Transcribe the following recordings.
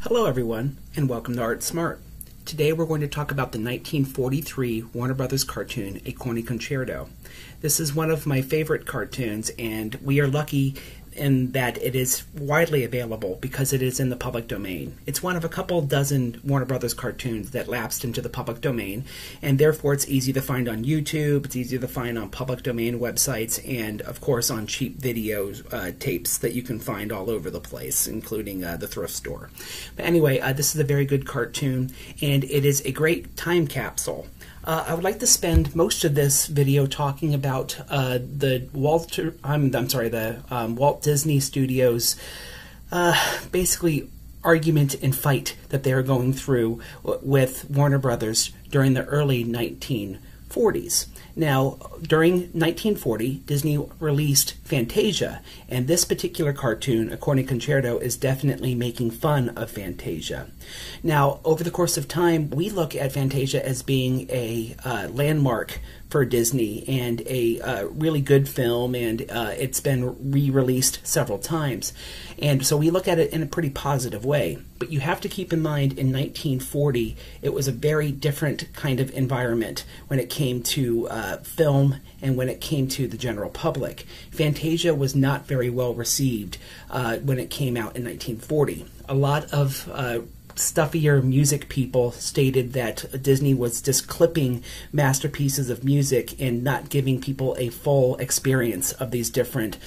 Hello everyone, and welcome to Art Smart. Today we're going to talk about the 1943 Warner Brothers cartoon, A Corny Concerto. This is one of my favorite cartoons, and we are lucky in that it is widely available because it is in the public domain. It's one of a couple dozen Warner Brothers cartoons that lapsed into the public domain, and therefore it's easy to find on YouTube, it's easy to find on public domain websites, and of course on cheap video tapes that you can find all over the place, including the thrift store. But anyway, this is a very good cartoon, and it is a great time capsule. I would like to spend most of this video talking about the Walt Disney Studios basically argument and fight that they are going through with Warner Brothers during the early 1940s. Now, during 1940, Disney released Fantasia, and this particular cartoon, A Corny Concerto, is definitely making fun of Fantasia. Now, over the course of time, we look at Fantasia as being a landmark for Disney and a really good film, and it's been re-released several times. And so we look at it in a pretty positive way. But you have to keep in mind, in 1940, it was a very different kind of environment when it came to film and when it came to the general public. Fantasia was not very well received when it came out in 1940. A lot of stuffier music people stated that Disney was just clipping masterpieces of music and not giving people a full experience of these different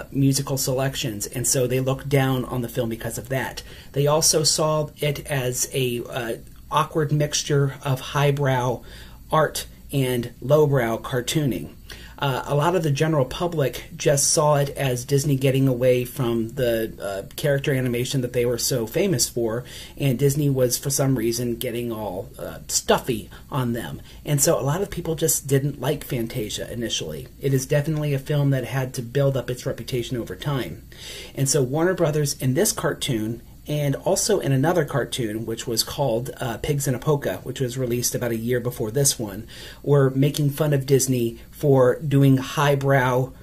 musical selections, and so they looked down on the film because of that. They also saw it as a awkward mixture of highbrow art and lowbrow cartooning. A lot of the general public just saw it as Disney getting away from the character animation that they were so famous for, and Disney was, for some reason, getting all stuffy on them. And so a lot of people just didn't like Fantasia initially. It is definitely a film that had to build up its reputation over time. And so Warner Brothers, in this cartoon, and also in another cartoon, which was called Pigs in a Polka, which was released about a year before this one, were making fun of Disney for doing highbrow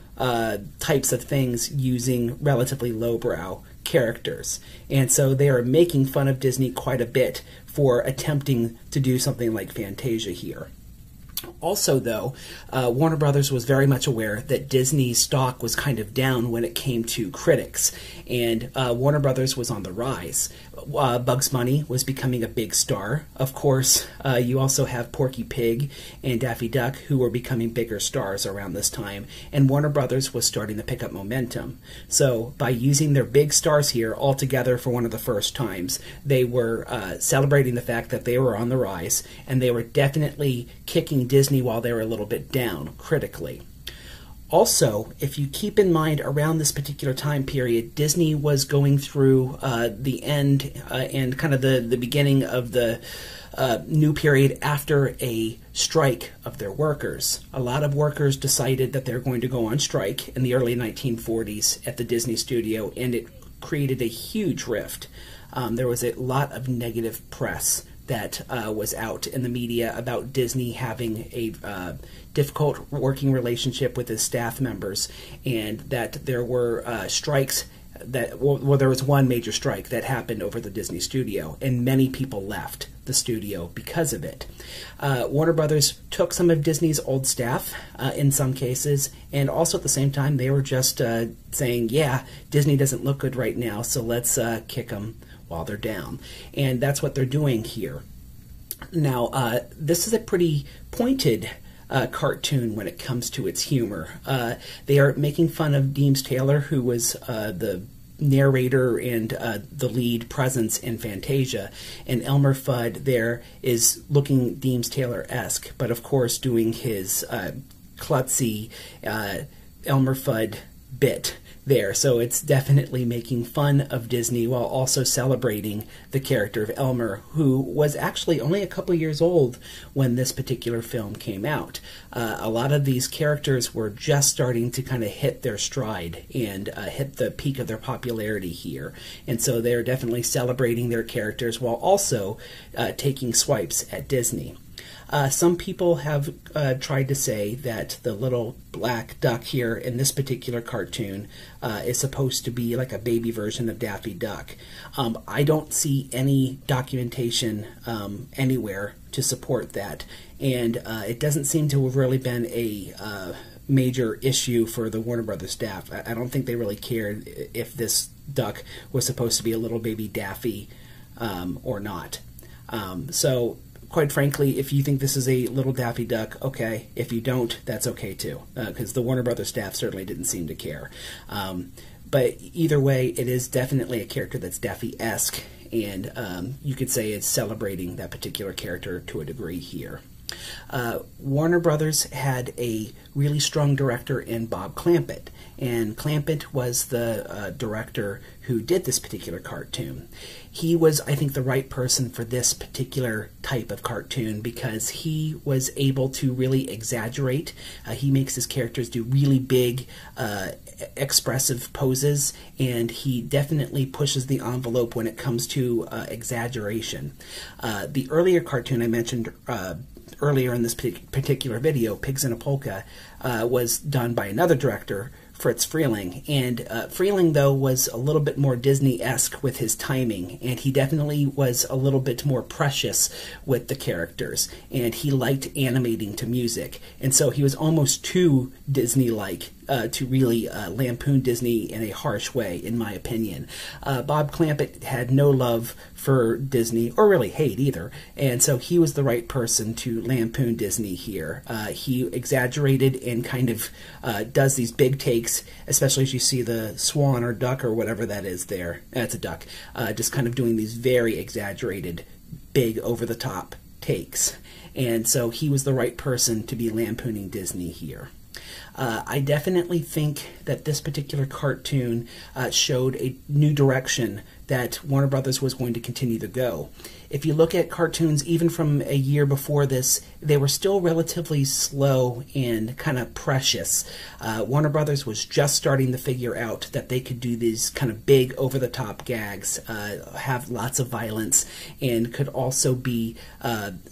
types of things using relatively lowbrow characters. And so they are making fun of Disney quite a bit for attempting to do something like Fantasia here. Also, though, Warner Brothers was very much aware that Disney's stock was kind of down when it came to critics, and Warner Brothers was on the rise. Bugs Bunny was becoming a big star. Of course, you also have Porky Pig and Daffy Duck, who were becoming bigger stars around this time, and Warner Brothers was starting to pick up momentum. So, by using their big stars here all together for one of the first times, they were celebrating the fact that they were on the rise, and they were definitely kicking Disney while they were a little bit down critically. Also, if you keep in mind, around this particular time period, Disney was going through the end and kind of the beginning of the new period after a strike of their workers. A lot of workers decided that they're going to go on strike in the early 1940s at the Disney studio, and it created a huge rift. There was a lot of negative press that was out in the media about Disney having a difficult working relationship with his staff members, and that there were strikes that, well, there was one major strike that happened over the Disney studio, and many people left the studio because of it. Warner Brothers took some of Disney's old staff in some cases, and also at the same time they were just saying, yeah, Disney doesn't look good right now, so let's kick them while they're down. And that's what they're doing here. Now, this is a pretty pointed cartoon when it comes to its humor. They are making fun of Deems Taylor, who was the narrator and the lead presence in Fantasia, and Elmer Fudd there is looking Deems Taylor-esque, but of course doing his klutzy Elmer Fudd bit there. So it's definitely making fun of Disney while also celebrating the character of Elmer, who was actually only a couple years old when this particular film came out. A lot of these characters were just starting to kind of hit their stride and hit the peak of their popularity here. And so they're definitely celebrating their characters while also taking swipes at Disney. Some people have tried to say that the little black duck here in this particular cartoon is supposed to be like a baby version of Daffy Duck. I don't see any documentation anywhere to support that, and it doesn't seem to have really been a major issue for the Warner Brothers staff. I don't think they really cared if this duck was supposed to be a little baby Daffy or not. So, quite frankly, if you think this is a little Daffy Duck, okay. If you don't, that's okay too, because the Warner Brothers staff certainly didn't seem to care. But either way, it is definitely a character that's Daffy-esque, and you could say it's celebrating that particular character to a degree here. Warner Brothers had a really strong director in Bob Clampett, and Clampett was the director who did this particular cartoon. He was, I think, the right person for this particular type of cartoon because he was able to really exaggerate. He makes his characters do really big, expressive poses, and he definitely pushes the envelope when it comes to exaggeration. The earlier cartoon I mentioned earlier in this particular video, Pigs in a Polka, was done by another director, Fritz Freeling, and Freeling, though, was a little bit more Disney-esque with his timing, and he definitely was a little bit more precious with the characters, and he liked animating to music, and so he was almost too Disney-like to really lampoon Disney in a harsh way, in my opinion. Bob Clampett had no love for Disney, or really hate either, and so he was the right person to lampoon Disney here. He exaggerated and kind of does these big takes, especially as you see the swan or duck or whatever that is there. That's a duck. Just kind of doing these very exaggerated, big, over-the-top takes. And so he was the right person to be lampooning Disney here. I definitely think that this particular cartoon showed a new direction that Warner Brothers was going to continue to go. If you look at cartoons even from a year before this, they were still relatively slow and kind of precious. Warner Brothers was just starting to figure out that they could do these kind of big, over-the-top gags, have lots of violence, and could also be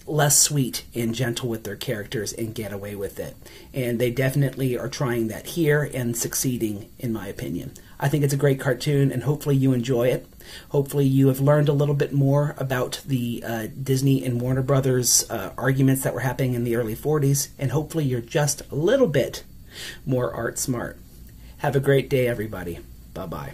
less sweet and gentle with their characters and get away with it. And they definitely are trying that here and succeeding, in my opinion. I think it's a great cartoon, and hopefully you enjoy it. Hopefully you have learned a little bit more about the Disney and Warner Brothers arguments that were happening in the early 40s, and hopefully you're just a little bit more art smart. Have a great day, everybody. Bye-bye.